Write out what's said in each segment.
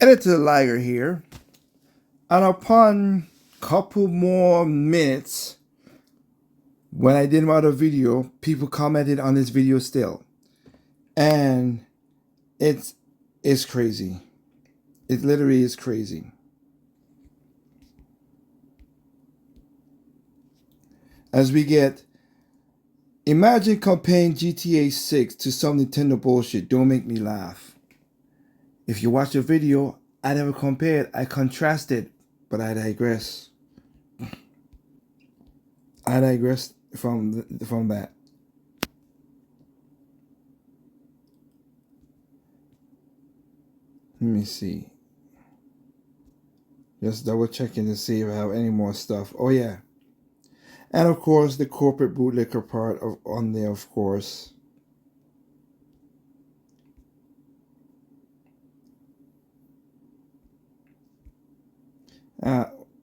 Editor Liger here, and upon couple more minutes, when I did my other video, people commented on this video still, and it's crazy. It literally is crazy. As we get, imagine comparing GTA 6 to some Nintendo bullshit. Don't make me laugh. If you watch the video, I never compared, I contrasted, but I digress. I digress from that. Let me see. Just double checking to see if I have any more stuff. Oh yeah. And of course the corporate bootlicker part on there, of course.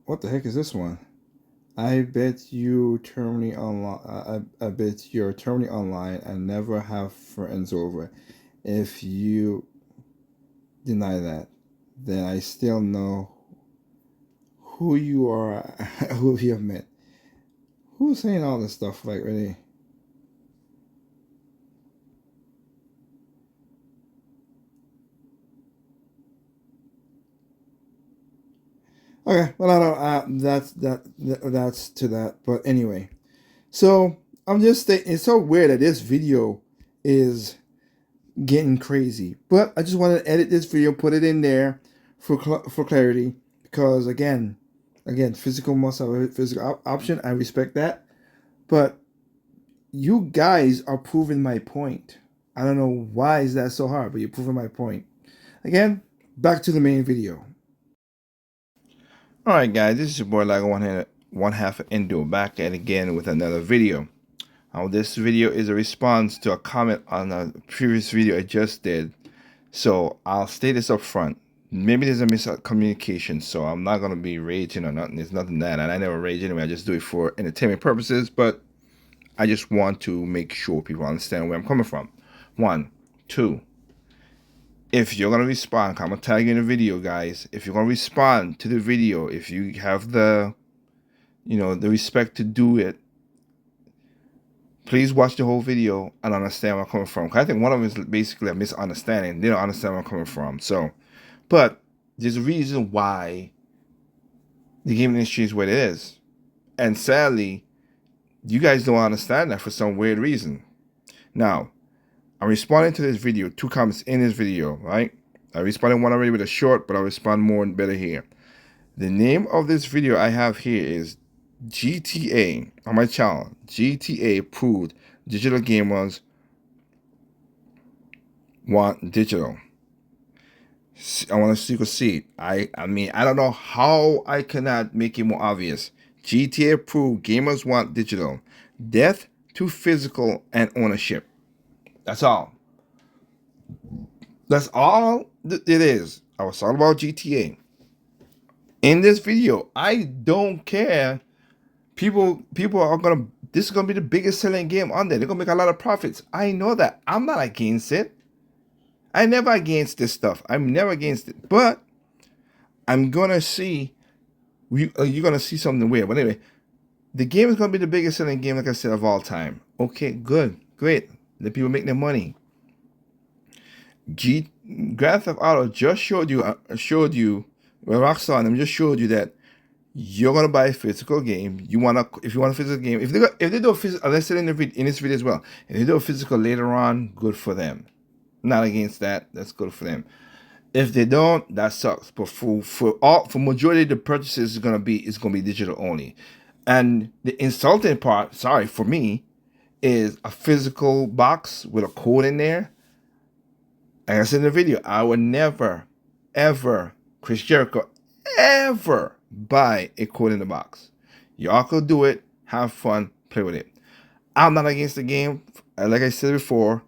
What the heck is this one? I bet you terminally online. I bet you're terminally online and never have friends over. If you deny that, then I still know who you are, who you have met. Who's saying all this stuff? Like, really? Okay, well, I don't. That's to that. But anyway, so I'm just saying it's so weird that this video is getting crazy. But I just want to edit this video, put it in there for clarity, because again, physical must have a physical option. I respect that, but you guys are proving my point. I don't know why is that so hard, but you're proving my point. Again, back to the main video. Alright guys, this is your boy Lago one half Indo, back at again with another video. This video is a response to a comment on a previous video I just did. So I'll state this up front. Maybe there's a miscommunication, so I'm not going to be raging or nothing. There's nothing that, and I never rage anyway. I just do it for entertainment purposes, but I just want to make sure people understand where I'm coming from. 1, 2. If you're going to respond, I'm going to tag you in the video, guys. If you're going to respond to the video, if you have the respect to do it, please watch the whole video and understand where I'm coming from. I think one of them is basically a misunderstanding. They don't understand where I'm coming from. So, but there's a reason why the gaming industry is what it is. And sadly, you guys don't understand that for some weird reason. Now, I'm responding to this video, 2 comments in this video, right? I responded one already with a short, but I'll respond more and better here. The name of this video I have here is GTA on my channel. GTA proved digital gamers want digital. I want to see you can see it. I mean, I don't know how I cannot make it more obvious. GTA proved gamers want digital. Death to physical and ownership. That's all. That's all it is. I was talking about GTA. In this video, I don't care. People are gonna. This is gonna be the biggest selling game on there. They're gonna make a lot of profits. I know that. I'm not against it. I'm never against this stuff. I'm never against it. But I'm gonna see. You're gonna see something weird. But anyway, the game is gonna be the biggest selling game, like I said, of all time. Okay, good, great. The people make their money. Grand Theft Auto just showed you. Well, Rockstar and them just showed you that you're gonna buy a physical game. If you want a physical game, if they do a physical, let's say in this video as well. If they do a physical later on, good for them. Not against that. That's good for them. If they don't, that sucks. But for majority of the purchases, it's gonna be digital only. And the insulting part, sorry for me, is a physical box with a code in there. Like I said in the video, I would never, ever, Chris Jericho, ever buy a code in the box. Y'all could do it, have fun, play with it. I'm not against the game. Like I said before,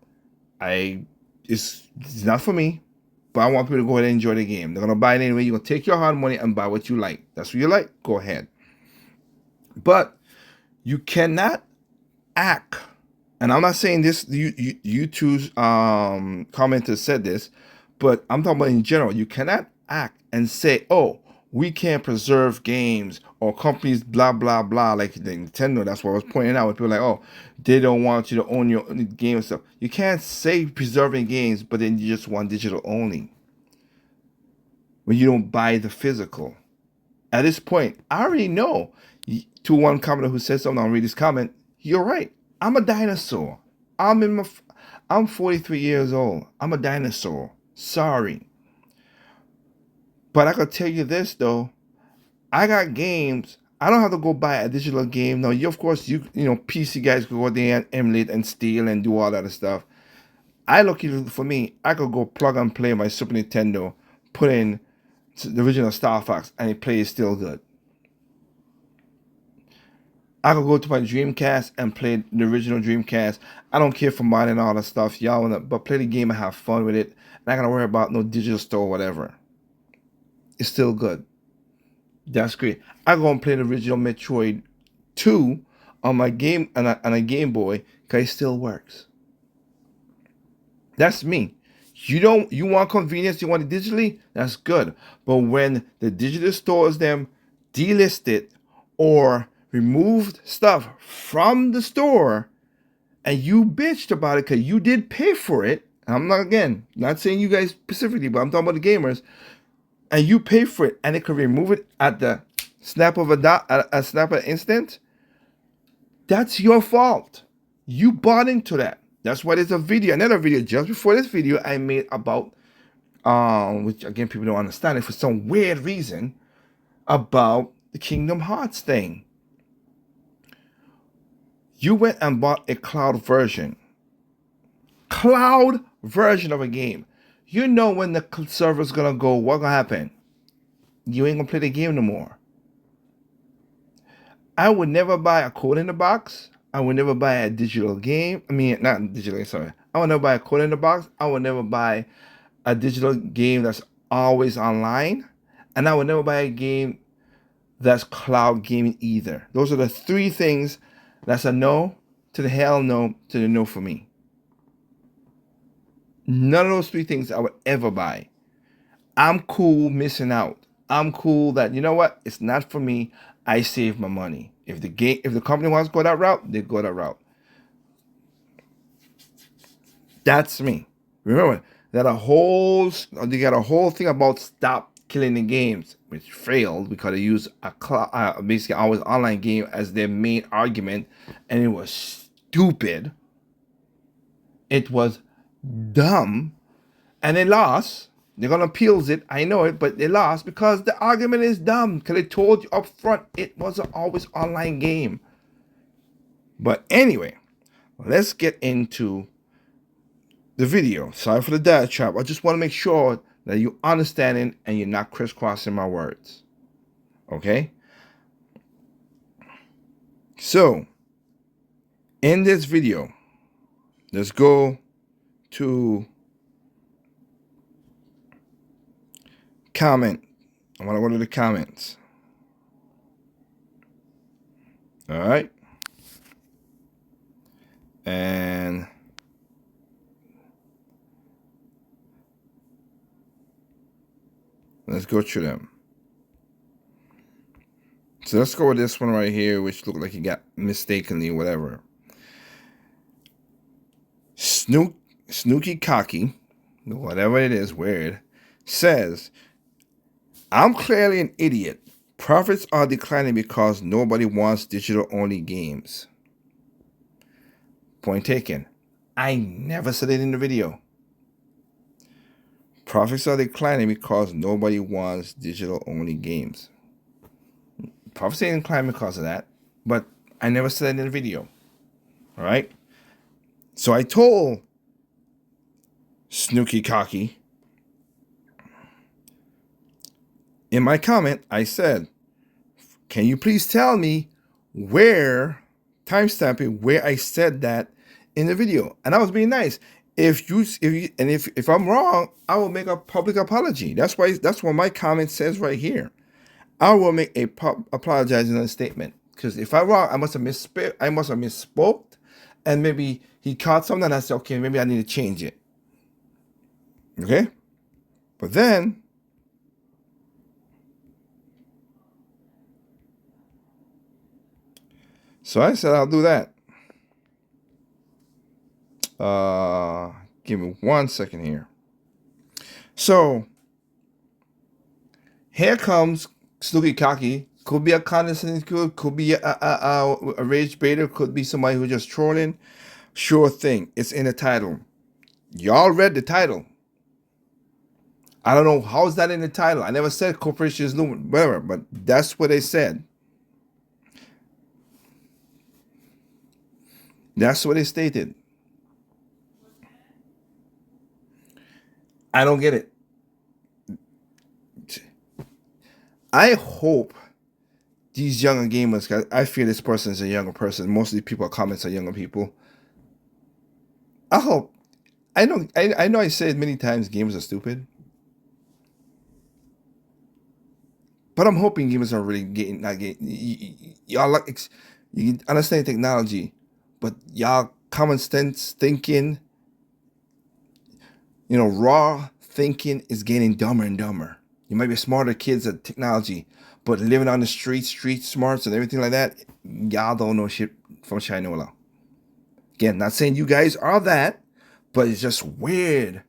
it's not for me, but I want people to go ahead and enjoy the game. They're gonna buy it anyway. You're gonna take your hard money and buy what you like. That's what you like. Go ahead. But you cannot act. And I'm not saying this. You two's commenters said this, but I'm talking about in general. You cannot act and say, oh, we can't preserve games, or companies blah blah blah, like the Nintendo. That's what I was pointing out. With people like, oh, they don't want you to own your own game and stuff. You can't say preserving games, but then you just want digital only when you don't buy the physical. At this point, I already know. To one commenter who said something, I'll read his comment. You're right. I'm a dinosaur. I'm 43 years old. I'm a dinosaur. Sorry. But I could tell you this though. I got games. I don't have to go buy a digital game. Now, of course, you know, PC guys could go there and emulate and steal and do all that stuff. For me, I could go plug and play my Super Nintendo, put in the original Star Fox, and it plays still good. I could go to my Dreamcast and play the original Dreamcast. I don't care for modding and all that stuff. Y'all wanna but play the game and have fun with it. And I gotta worry about no digital store or whatever. It's still good. That's great. I go and play the original Metroid 2 on my game on a Game Boy because it still works. That's me. You want convenience, you want it digitally, that's good. But when the digital stores them delisted or removed stuff from the store and you bitched about it because you did pay for it, I'm not saying you guys specifically, but I'm talking about the gamers, and you pay for it and it could remove it at the snap of a snap of an instant, that's your fault. You bought into that. That's why there's another video just before this video I made about, which again people don't understand it for some weird reason, about the Kingdom Hearts thing. You went and bought a cloud version of a game. You know when the server's gonna go, what's gonna happen? You ain't gonna play the game no more. I would never buy a code in the box. I would never buy a digital game. I mean, not digital, sorry. I would never buy a code in the box. I would never buy a digital game that's always online. And I would never buy a game that's cloud gaming either. Those are the three things that's a no to the hell no to the no for me. None of those three things I would ever buy. I'm cool missing out. I'm cool that, you know what, it's not for me. I save my money. If the company wants to go that route, they go that route. That's me. Remember that they got a whole thing about stop killing the games, which failed because they used basically always online game as their main argument, and it was stupid. It was dumb, and they lost. They're gonna appeal it, I know it, but they lost because the argument is dumb. Because they told you up front it wasn't always online game. But anyway, let's get into the video. Sorry for the dad trap. I just want to make sure that you understanding and you're not crisscrossing my words. Okay? So, in this video, let's go to comment. I want to go to the comments. All right. And let's go through them. So let's go with this one right here, which looked like he got mistakenly whatever. Snooky Cocky, whatever it is, weird, says, I'm clearly an idiot. Profits are declining because nobody wants digital-only games. Point taken. I never said it in the video. Profits are declining because nobody wants digital-only games. Profits ain't declining because of that, but I never said it in the video. All right? So I told Snooky Cocky, in my comment, I said, can you please tell me timestamp it, where I said that in the video? And I was being nice. If I'm wrong, I will make a public apology. That's what my comment says right here. I will make a apologizing statement. Because if I'm wrong, I must have misspoke, and maybe he caught something and I said, okay, maybe I need to change it. Okay? But then So I said I'll do that. Give me 1 second here. So here comes Snooky Cocky. Could be a condescending, could be a rage baiter, could be somebody who's just trolling. Sure thing, it's in the title. Y'all read the title. I don't know how's that in the title. I never said corporations, whatever, but that's what they said. That's what they stated. I don't get it. I hope these younger gamers, cause I feel this person is a younger person. Most of the people comments are younger people. I hope. I know. I said many times gamers are stupid, but I'm hoping gamers are really getting not getting y'all like you can understand technology, but y'all common sense thinking, raw thinking is getting dumber and dumber. You might be smarter kids at technology, but living on the street smarts and everything like that, y'all don't know shit from Shinola. Again, not saying you guys are that, but it's just weird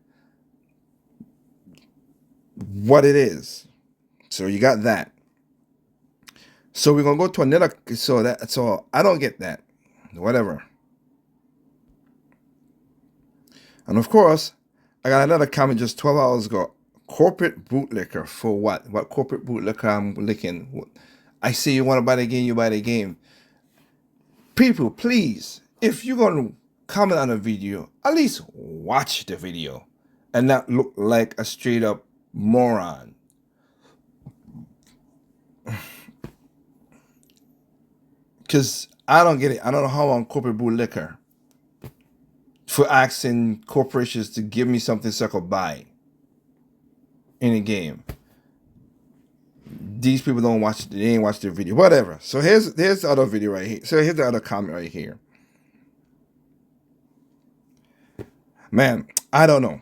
what it is. So you got that. So we're gonna go to another. So I don't get that. Whatever. And of course, I got another comment just 12 hours ago. Corporate bootlicker for what? What corporate bootlicker I'm licking? I say you want to buy the game, you buy the game. People, please, if you're gonna comment on a video, at least watch the video and not look like a straight up moron. Because I don't get it. I don't know how I'm corporate bootlicker for asking corporations to give me something so I could buy in a game. These people don't watch. They ain't watch their video. Whatever. So here's the other video right here. So here's the other comment right here. Man, I don't know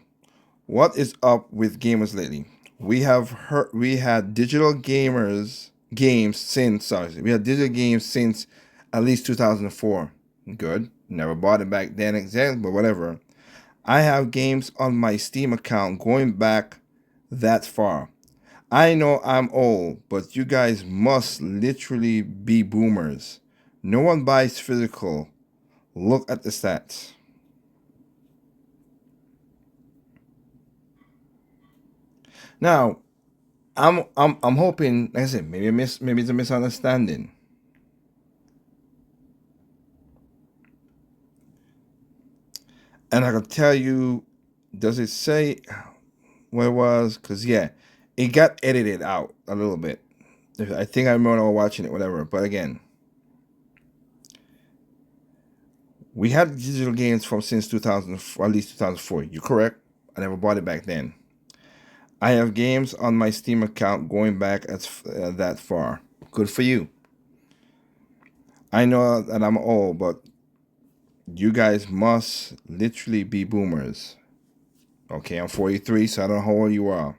what is up with gamers lately. We had digital games since at least 2004. Good. Never bought it back then exactly, but whatever. I have games on my Steam account going back that far. I know I'm old, but you guys must literally be boomers. No one buys physical. Look at the stats. Now, I'm hoping, like I said, maybe it's a misunderstanding. And I can tell you, does it say what it was? Because yeah, it got edited out a little bit. I think I remember watching it, whatever. But again, we had digital games from since 2000, or at least 2004. You're correct. I never bought it back then. I have games on my Steam account going back that far. Good for you. I know that I'm old, but you guys must literally be boomers. Okay, I'm 43, so I don't know how old you are.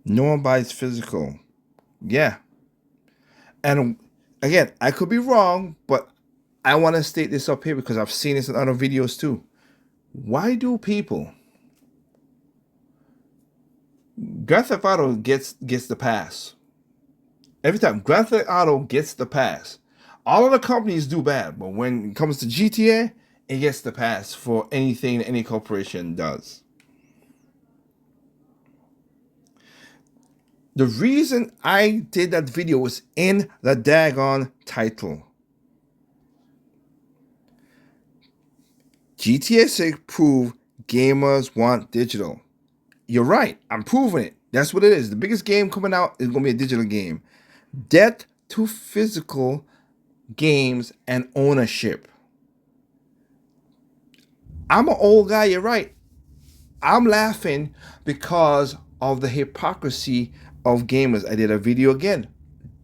No one buys physical. Yeah. And again, I could be wrong, but I want to state this up here because I've seen this in other videos too. Why do people Grand Theft Auto gets the pass? Every time Grand Theft Auto gets the pass, all of the companies do bad, but when it comes to GTA, it gets the pass for anything any corporation does. The reason I did that video was in the daggone title. GTA 6 proved gamers want digital. You're right. I'm proving it. That's what it is. The biggest game coming out is going to be a digital game. Death to physical games and ownership. I'm an old guy. You're right. I'm laughing because of the hypocrisy of gamers. I did a video again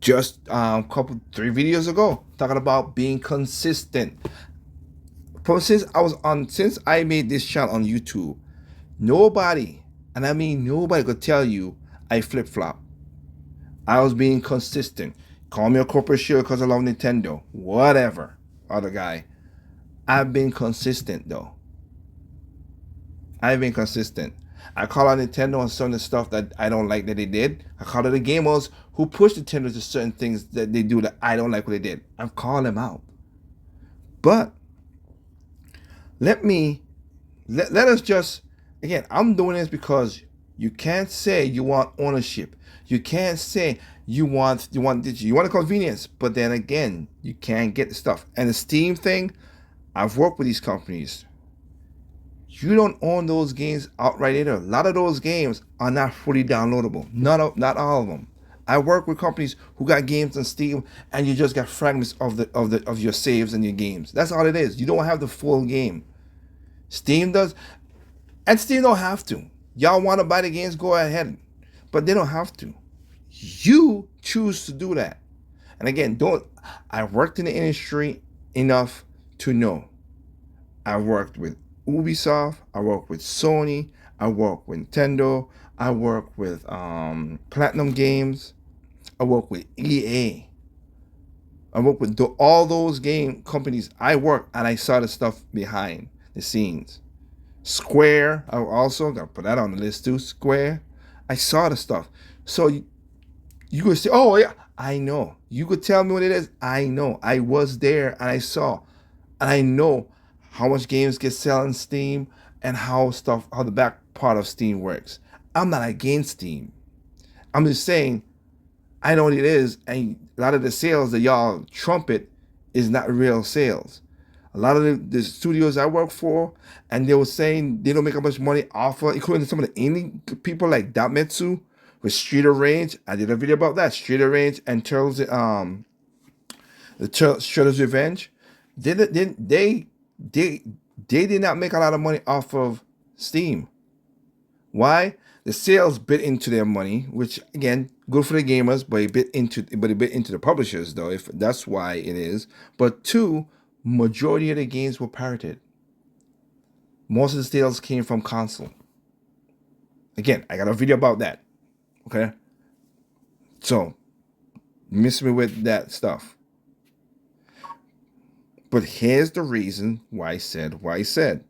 just three videos ago talking about being consistent. Since I made this channel on YouTube, nobody, and I mean nobody, could tell you I flip flop. I was being consistent. Call me a corporate shield because I love Nintendo. Whatever, other guy. I've been consistent though. I've been consistent. I call out Nintendo on some of the stuff that I don't like that they did. I call out the gamers who push Nintendo to certain things that they do that I don't like what they did. I'm calling them out. But let us just, again, I'm doing this because you can't say you want ownership. You can't say you want the convenience, but then again, you can't get the stuff. And the Steam thing, I've worked with these companies. You don't own those games outright either. A lot of those games are not fully downloadable. Not all of them. I work with companies who got games on Steam, and you just got fragments of your saves and your games. That's all it is. You don't have the full game. Steam does, and Steam don't have to. Y'all want to buy the games, go ahead, but they don't have to. You choose to do that. And again, I worked in the industry enough to know. I worked with Ubisoft, I work with Sony, I work with Nintendo, I work with Platinum Games, I work with EA, I work with all those game companies. I work and I saw the stuff behind the scenes. Square, I also got to put that on the list too. Square, I saw the stuff. So you could say, oh yeah, I know. You could tell me what it is. I know. I was there and I saw, and I know how much games get sold on Steam and how the back part of Steam works. I'm not against Steam. I'm just saying I know what it is, and a lot of the sales that y'all trumpet is not real sales. A lot of the studios I work for, and they were saying they don't make much money off of, including some of the indie people like Dametsu with Street of Rage. I did a video about that. Street of Rage and Shredder's Revenge. They did not make a lot of money off of Steam. Why? The sales bit into their money, which again, good for the gamers, but it bit into the publishers though, if that's why it is. But two, majority of the games were pirated. Most of the sales came from console. Again, I got a video about that. Okay? So, miss me with that stuff. But here's the reason why I said what I said.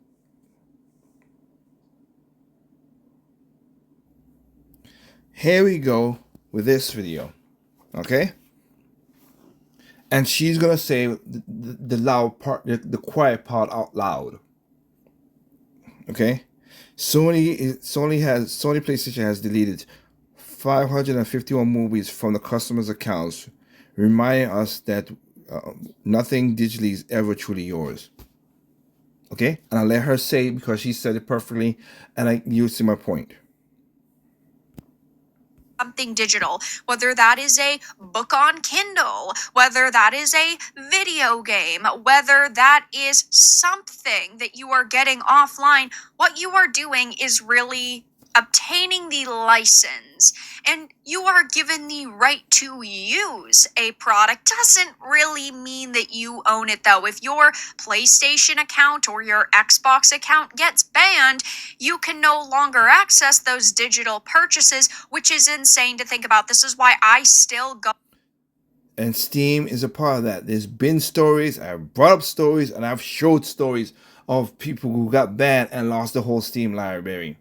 Here we go with this video. Okay? And she's gonna say the loud part, the quiet part out loud. Okay? Sony PlayStation has deleted 551 movies from the customers' accounts, reminding us that nothing digitally is ever truly yours. Okay? And I let her say it because she said it perfectly, and you see my point. Something digital, whether that is a book on Kindle, whether that is a video game, whether that is something that you are getting offline, what you are doing is really obtaining the license, and you are given the right to use a product. Doesn't really mean that you own it though. If your PlayStation account or your Xbox account gets banned, you can no longer access those digital purchases, which is insane to think about. This is why I still go. And Steam is a part of that. There's been stories, I've brought up stories, and I've showed stories of people who got banned and lost the whole Steam library.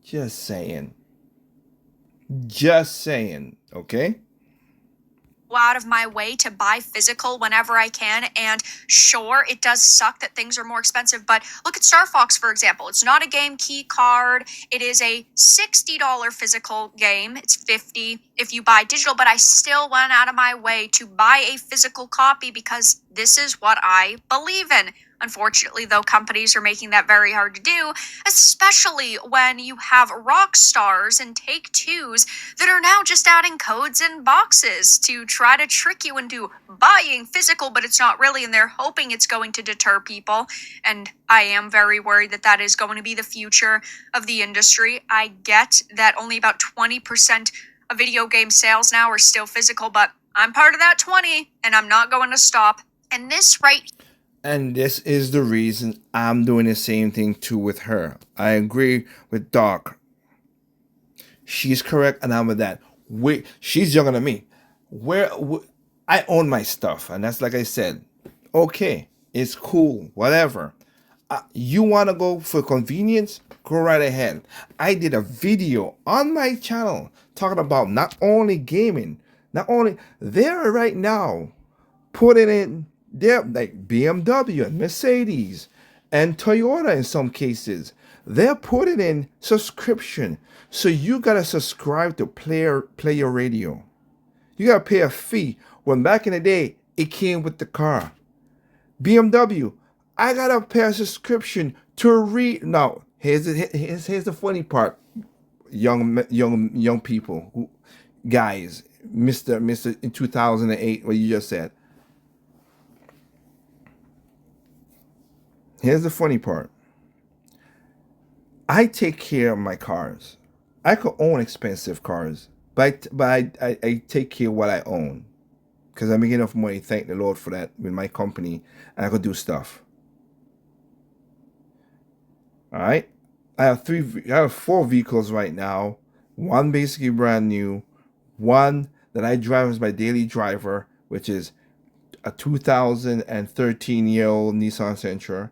Just saying. Just saying, okay? Out of my way to buy physical whenever I can, and sure, it does suck that things are more expensive, but look at Star Fox, for example. It's not a game key card. It is a $60 physical game. It's $50 if you buy digital, but I still went out of my way to buy a physical copy because this is what I believe in. Unfortunately, though, companies are making that very hard to do, especially when you have Rockstars and Take-Twos that are now just adding codes and boxes to try to trick you into buying physical, but it's not really, and they're hoping it's going to deter people. And I am very worried that that is going to be the future of the industry. I get that only about 20% of video game sales now are still physical, but I'm part of that 20, and I'm not going to stop. And this is the reason I'm doing the same thing too with her. I agree with Doc. She's correct, and I'm with that. She's younger than me. I own my stuff, and that's like I said. Okay, it's cool, whatever. You want to go for convenience? Go right ahead. I did a video on my channel talking about not only gaming, not only they're right now putting in there like BMW and Mercedes and Toyota in some cases. They're putting in subscription. So you gotta subscribe to play your radio. You gotta pay a fee. When back in the day, it came with the car. BMW, I gotta pay a subscription to read. Now, here's the funny part, young people, guys, Mister in 2008, what you just said. Here's the funny part. I take care of my cars. I could own expensive cars, but I take care of what I own because I make enough money. Thank the Lord for that with my company, and I could do stuff. All right. I have 4 vehicles right now. One basically brand new. One that I drive as my daily driver, which is a 2013-year-old Nissan Sentra.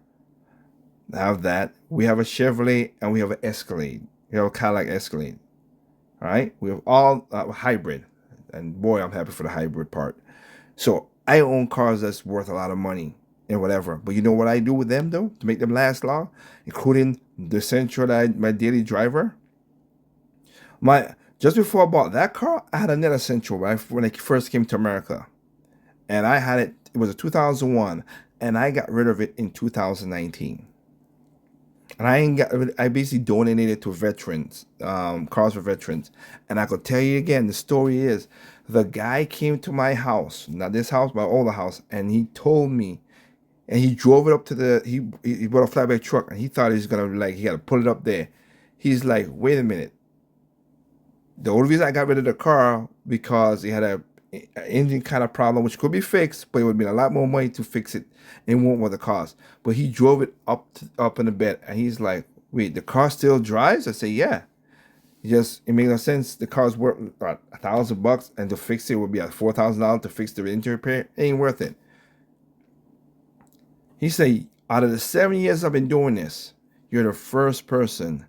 I have that. We have a Chevrolet and we have an Escalade. We have a Cadillac Escalade. All right. We have all hybrid, and boy, I'm happy for the hybrid part. So I own cars that's worth a lot of money and whatever. But you know what I do with them though to make them last long, including the Sentra that my daily driver. Just before I bought that car, I had another Sentra when I first came to America, and I had it. It was a 2001, and I got rid of it in 2019. And I basically donated it to veterans, cars for veterans. And I could tell you again, the story is the guy came to my house, not this house, my older house, and he told me, and he drove it up to he bought a flatbed truck, and he thought he was gonna he got to pull it up there. He's like, wait a minute. The only reason I got rid of the car because he had a engine kind of problem, which could be fixed, but it would be a lot more money to fix it. It won't what the cost. But he drove it up in the bed, and he's like, "Wait, the car still drives?" I say, "Yeah." It made no sense. The car's worth about $1,000, and to fix it would be at $4,000 to fix the engine repair. It ain't worth it. He said, "Out of the 7 years I've been doing this, you're the first person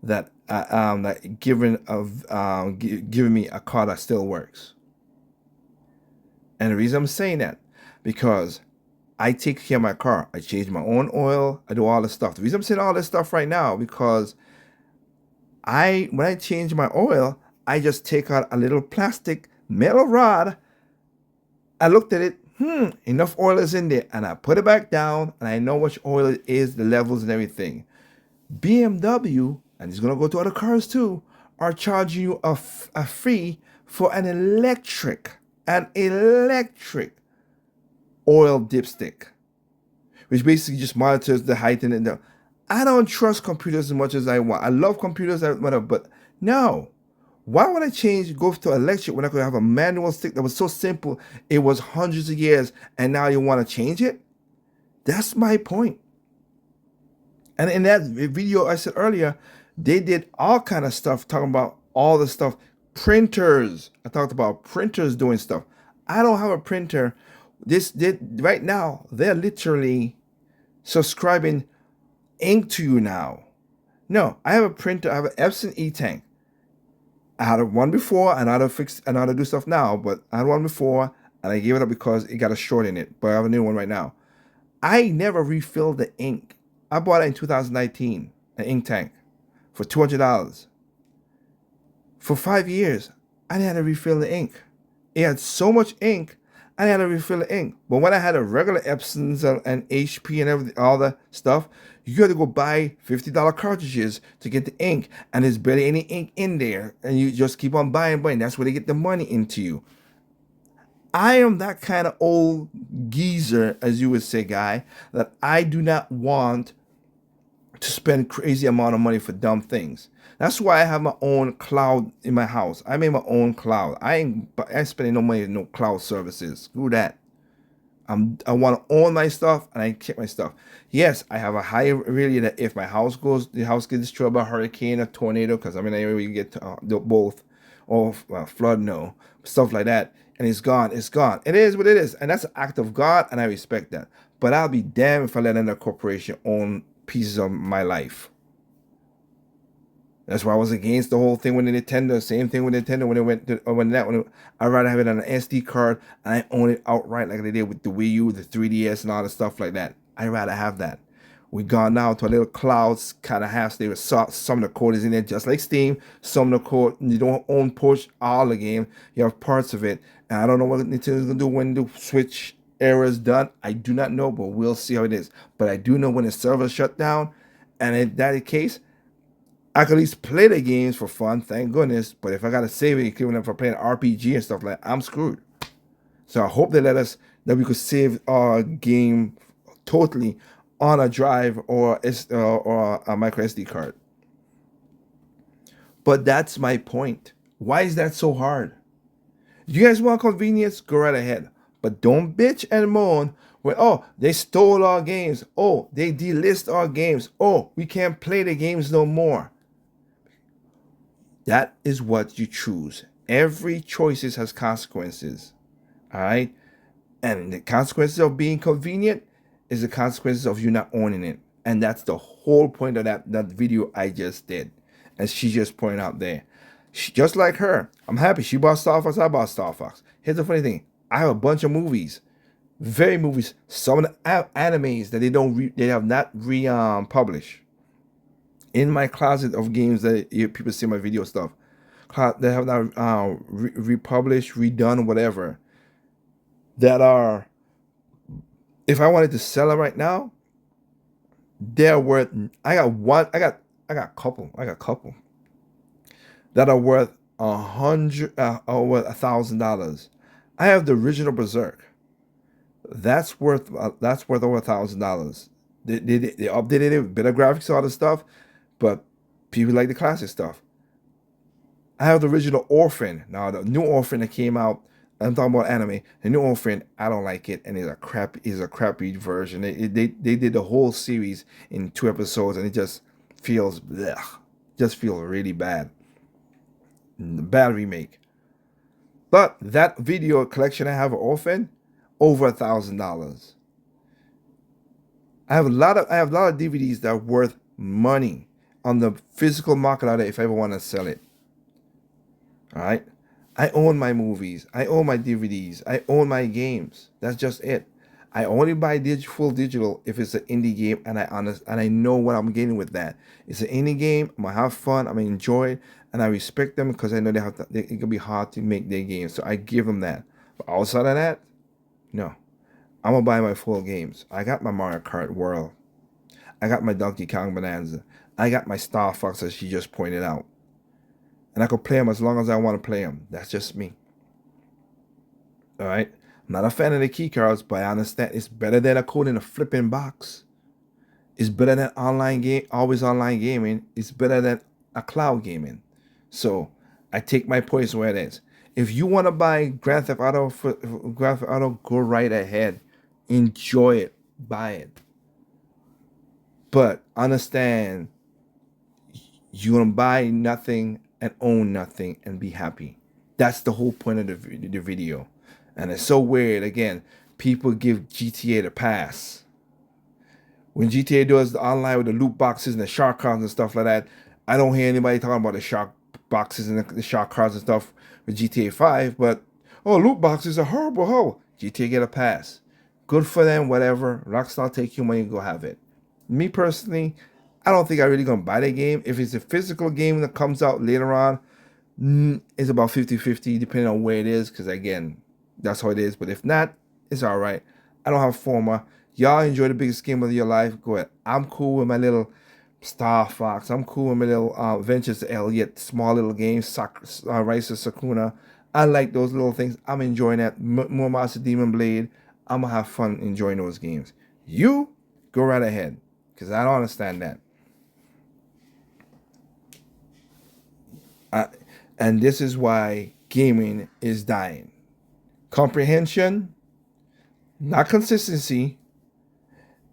that given me a car that still works." And the reason I'm saying that, because I take care of my car. I change my own oil. I do all this stuff. The reason I'm saying all this stuff right now, because when I change my oil, I just take out a little plastic metal rod. I looked at it. Enough oil is in there. And I put it back down, and I know which oil it is, the levels and everything. BMW, and it's going to go to other cars too, are charging you a fee for an electric oil dipstick, which basically just monitors the height and the. I don't trust computers as much as I want. I love computers, but no. Why would I go to electric when I could have a manual stick that was so simple? It was hundreds of years, and now you want to change it? That's my point. And in that video I said earlier, they did all kind of stuff talking about all the stuff. Printers. I talked about printers doing stuff. I don't have a printer. Right now, they're literally subscribing ink to you now. No, I have a printer. I have an Epson E-Tank. I had one before, and I know how to do stuff now, but I had one before, and I gave it up because it got a short in it. But I have a new one right now. I never refilled the ink. I bought it in 2019, an ink tank, for $200. For 5 years, I didn't have to refill the ink. It had so much ink, I didn't have to refill the ink. But when I had a regular Epsons and HP and everything, all that stuff, you got to go buy $50 cartridges to get the ink, and there's barely any ink in there, and you just keep on buying. That's where they get the money into you. I am that kind of old geezer, as you would say, guy, that I do not want to spend crazy amount of money for dumb things. That's why I have my own cloud in my house. I made my own cloud. I ain't spending no money on no cloud services. Screw that. I want to own my stuff, and I check my stuff. Yes, I have a high really that if the house gets destroyed by a hurricane or tornado, because I'm in an area where you get both, or flood, no, stuff like that. and it's gone. It's gone. It is what it is, and that's an act of God, and I respect that. But I'll be damned if I let another corporation own pieces of my life. That's why I was against the whole thing with the Nintendo. Same thing with Nintendo when it went to I'd rather have it on an SD card and I own it outright like they did with the Wii U, the 3DS, and all the stuff like that. I'd rather have that. We gone now to a little clouds kind of half stable. Some of the code is in there just like Steam. Some of the code you don't own push all the game. You have parts of it, and I don't know what Nintendo's gonna do when the Switch era is done. I do not know, but we'll see how it is. But I do know when the server shut down, and in that case, I could at least play the games for fun, thank goodness. But if I gotta save it, equivalent for playing RPG and stuff like that, I'm screwed. So I hope they let us that we could save our game totally on a drive or a micro SD card. But that's my point. Why is that so hard? You guys want convenience? Go right ahead. But don't bitch and moan when, oh, they stole our games. Oh, they delist our games. Oh, we can't play the games no more. That is what you choose. Every choice has consequences. All right? And the consequences of being convenient is the consequences of you not owning it. And that's the whole point of that video I just did. As she just pointed out there. She, just like her, I'm happy. She bought Star Fox, I bought Star Fox. Here's the funny thing. I have a bunch of movies. Very movies. Some of the animes that they have not published. In my closet of games that people see my video stuff, they have not republished, redone, whatever. That are, if I wanted to sell it right now, they're worth. I got a couple that are worth over $1,000. I have the original Berserk. That's worth over $1,000. They updated it, better graphics, all the stuff. But people like the classic stuff. I have the original Orphan. Now the new Orphan that came out, I'm talking about anime. The new Orphan, I don't like it, and it's a crappy version. They did the whole series in 2 episodes, and it just feels really bad. Bad remake. But that video collection I have of Orphan, over $1,000. I have a lot of DVDs that are worth money on the physical market out there if I ever want to sell it. All right? I own my movies. I own my DVDs. I own my games. That's just it. I only buy full digital if it's an indie game and I know what I'm getting with that. It's an indie game. I'm gonna have fun. I'm gonna enjoy it, and I respect them because I know it can be hard to make their games. So I give them that. But outside of that, no. I'm gonna buy my full games. I got my Mario Kart World. I got my Donkey Kong Bonanza. I got my Star Fox, as she just pointed out. And I could play them as long as I want to play them. That's just me. All right? I'm not a fan of the key cards, but I understand it's better than a code in a flipping box. It's better than always online gaming. It's better than a cloud gaming. So I take my points where it is. If you want to buy Grand Theft Auto, go right ahead. Enjoy it. Buy it. But understand, you're going to buy nothing and own nothing and be happy. That's the whole point of the video. And it's so weird. Again, people give GTA the pass. When GTA does the online with the loot boxes and the shark cards and stuff like that, I don't hear anybody talking about the shark boxes and the shark cards and stuff with GTA 5. But, oh, loot boxes are horrible. Oh, GTA get a pass. Good for them, whatever. Rockstar, take your money and go have it. Me personally, I don't think I'm really going to buy the game. If it's a physical game that comes out later on, it's about 50-50 depending on where it is. Because, again, that's how it is. But if not, it's all right. I don't have former. Y'all enjoy the biggest game of your life. Go ahead. I'm cool with my little Star Fox. I'm cool with my little Ventures Elliott, small little games, Rise of Sakuna. I like those little things. I'm enjoying that. More Master Demon Blade. I'm going to have fun enjoying those games. You, go right ahead. Because I don't understand that. And this is why gaming is dying. Comprehension, not consistency,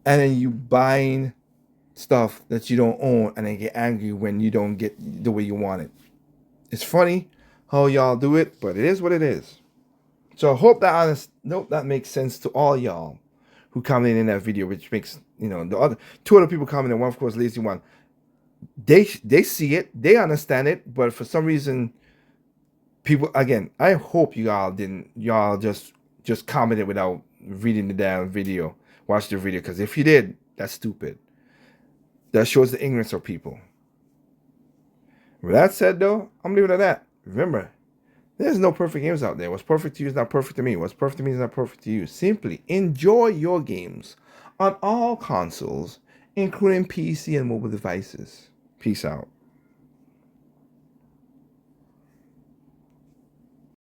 and then you buying stuff that you don't own and then get angry when you don't get the way you want it. It's funny how y'all do it, but it is what it is. So I hope that makes sense to all y'all who commented in that video, which makes the other two other people commenting. One, of course, Lazy One. They see it, they understand it, but for some reason, people again. I hope y'all just commented without reading the damn video, watch the video, because if you did, that's stupid. That shows the ignorance of people. With that said, though, I'm leaving it at that. Remember, there's no perfect games out there. What's perfect to you is not perfect to me. What's perfect to me is not perfect to you. Simply enjoy your games on all consoles, including PC and mobile devices. Peace out.